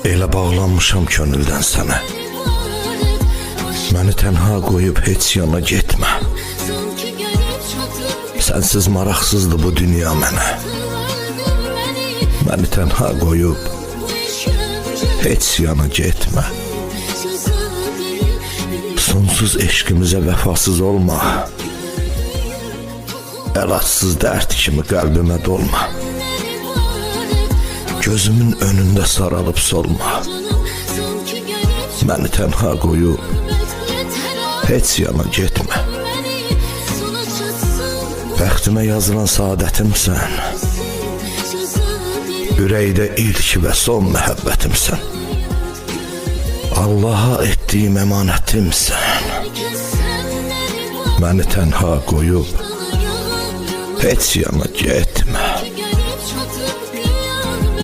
Elə bağlanmışam könüldən sənə. Məni tənha qoyub heç yana getmə. Sənsiz maraqsızdır bu dünya mənə. Məni tənha qoyub heç yana getmə. Sonsuz eşqimizə vəfasız olma. Əlacsız dərd kimi qəlbimə dolma. Gözümün önündə saralıb solma. Məni tənha qoyub heç yana getmə. Bəxtimə yazılan saadətimsən. Ürəkdə ilk və son məhəbbətimsən. Allaha etdiyim əmanətimsən. Məni tənha qoyub heç yana getmə.